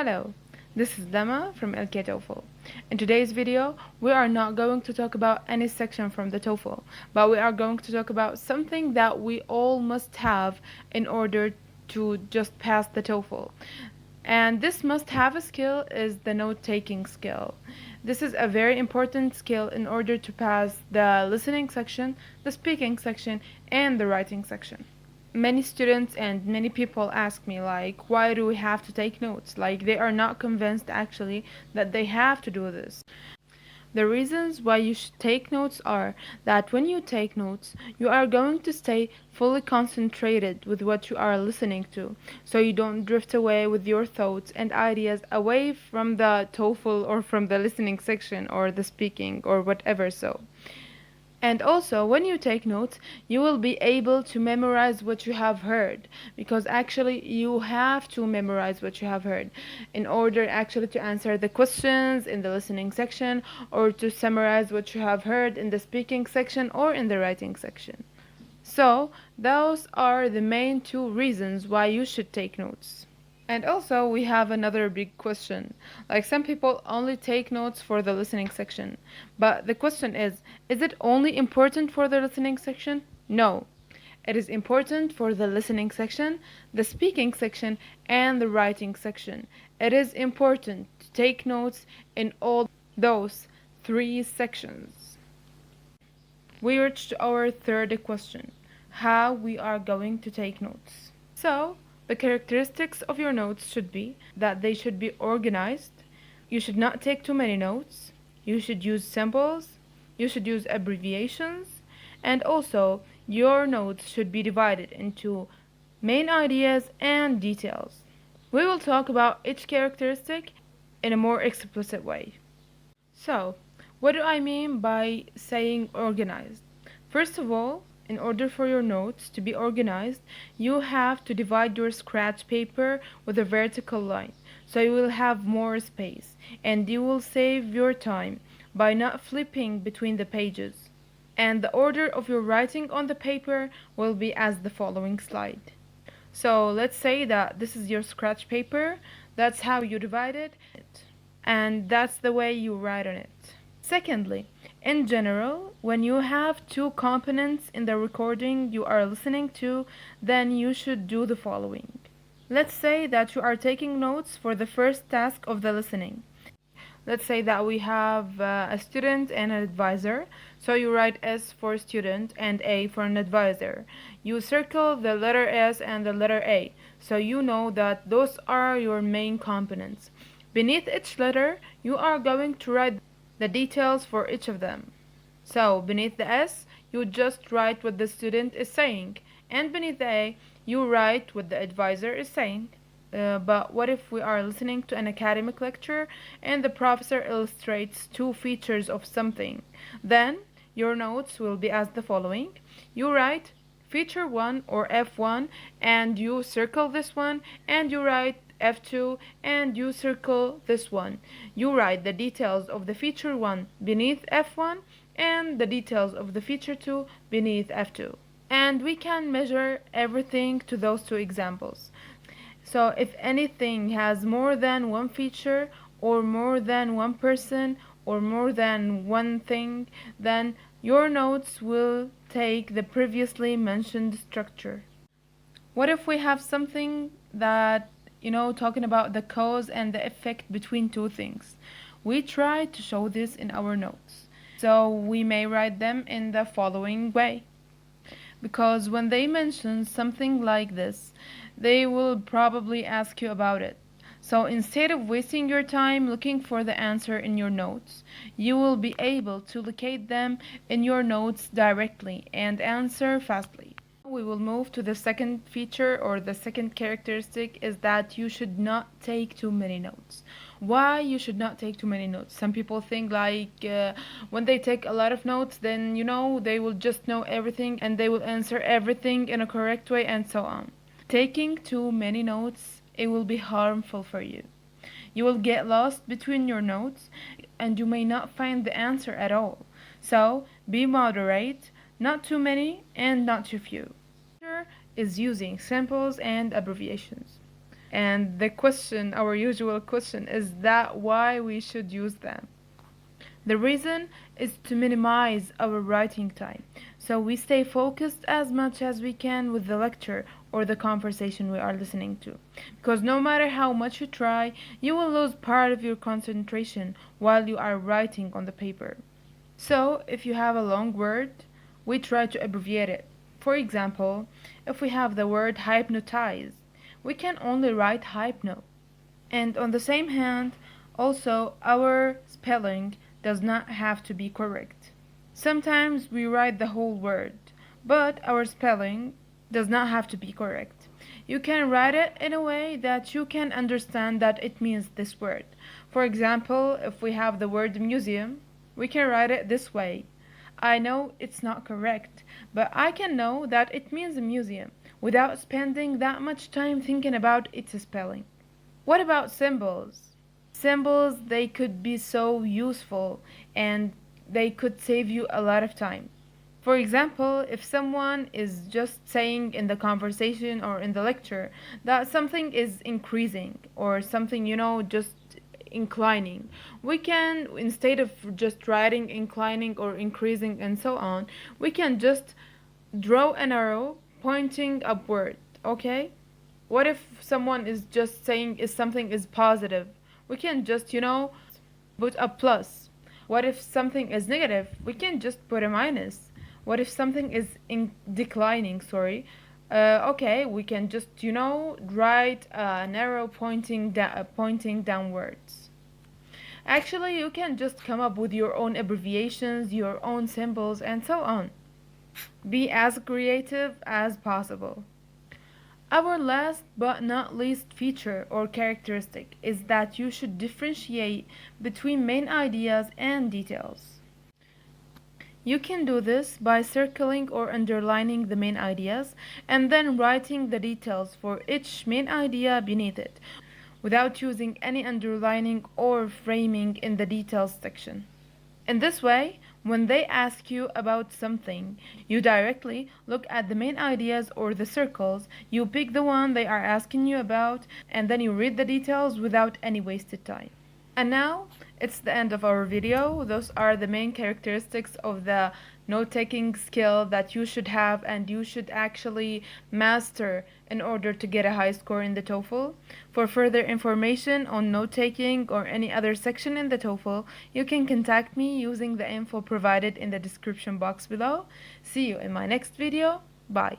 Hello, this is Lema from LK TOEFL. In today's video, we are not going to talk about any section from the TOEFL, but we are going to talk about something that we all must have in order to just pass the TOEFL. And this must-have skill is the note-taking skill. This is a very important skill in order to pass the listening section, the speaking section, and the writing section. Many students and many people ask me like, why do we have to take notes? Like, they are not convinced actually that they have to do this. The reasons why you should take notes are that when you take notes, you are going to stay fully concentrated with what you are listening to, so you don't drift away with your thoughts and ideas away from the TOEFL or from the listening section or the speaking or whatever so. And also, when you take notes, you will be able to memorize what you have heard, because actually you have to memorize what you have heard in order actually to answer the questions in the listening section or to summarize what you have heard in the speaking section or in the writing section. So, those are the main two reasons why you should take notes. And also, we have another big question. Like, some people only take notes for the listening section. But the question is it only important for the listening section? No. It is important for the listening section, the speaking section, and the writing section. It is important to take notes in all those three sections. We reached our third question, how we are going to take notes. So, the characteristics of your notes should be that they should be organized. You should not take too many notes. You should use symbols. You should use abbreviations. And also, your notes should be divided into main ideas and details. We will talk about each characteristic in a more explicit way. So, what do I mean by saying organized? First of all, in order for your notes to be organized, you have to divide your scratch paper with a vertical line, so you will have more space, and you will save your time by not flipping between the pages. And the order of your writing on the paper will be as the following slide. So let's say that this is your scratch paper, that's how you divide it, and that's the way you write on it. Secondly, in general, when you have two components in the recording you are listening to, then you should do the following. Let's say that you are taking notes for the first task of the listening. Let's say that we have a student and an advisor, so you write S for student and A for an advisor. You circle the letter S and the letter A, so you know that those are your main components. Beneath each letter, you are going to write the details for each of them. So, beneath the S, you just write what the student is saying, and beneath the A, you write what the advisor is saying. But what if we are listening to an academic lecture and the professor illustrates two features of something? Then your notes will be as the following. You write feature 1 or F1 and you circle this one, and you write F2 and you circle this one. You write the details of the feature 1 beneath F1 and the details of the feature 2 beneath F2. And we can measure everything to those two examples. So if anything has more than one feature or more than one person or more than one thing, then your notes will take the previously mentioned structure. What if we have something that, talking about the cause and the effect between two things? We try to show this in our notes. So we may write them in the following way. Because when they mention something like this, they will probably ask you about it. So instead of wasting your time looking for the answer in your notes, you will be able to locate them in your notes directly and answer fastly. We will move to the second feature, or the second characteristic, is that you should not take too many notes. Why you should not take too many notes? Some people think like when they take a lot of notes, then they will just know everything and they will answer everything in a correct way and so on. Taking too many notes, it will be harmful for you. You will get lost between your notes and you may not find the answer at all. So be moderate, not too many and not too few. Is using symbols and abbreviations. And the question, our usual question, is that why we should use them? The reason is to minimize our writing time, so we stay focused as much as we can with the lecture or the conversation we are listening to. Because no matter how much you try, you will lose part of your concentration while you are writing on the paper. So, if you have a long word, we try to abbreviate it. For example, if we have the word hypnotize, we can only write hypno. And on the same hand, also our spelling does not have to be correct. Sometimes we write the whole word, but our spelling does not have to be correct. You can write it in a way that you can understand that it means this word. For example, if we have the word museum, we can write it this way. I know it's not correct, but I can know that it means a museum without spending that much time thinking about its spelling. What about symbols? Symbols, they could be so useful and they could save you a lot of time. For example, if someone is just saying in the conversation or in the lecture that something is increasing or something, just inclining, we can, instead of just writing inclining or increasing and so on, we can just draw an arrow pointing upward, okay? What if someone is just saying is something is positive? We can just, put a plus. What if something is negative? We can just put a minus. What if something is in declining, sorry? Okay, we can just, write an arrow pointing downwards. Actually, you can just come up with your own abbreviations, your own symbols, and so on. Be as creative as possible. Our last but not least feature or characteristic is that you should differentiate between main ideas and details. You can do this by circling or underlining the main ideas and then writing the details for each main idea beneath it without using any underlining or framing in the details section. In this way, when they ask you about something, you directly look at the main ideas or the circles, you pick the one they are asking you about, and then you read the details without any wasted time. And now, it's the end of our video. Those are the main characteristics of the note-taking skill that you should have and you should actually master in order to get a high score in the TOEFL. For further information on note-taking or any other section in the TOEFL, you can contact me using the info provided in the description box below. See you in my next video. Bye.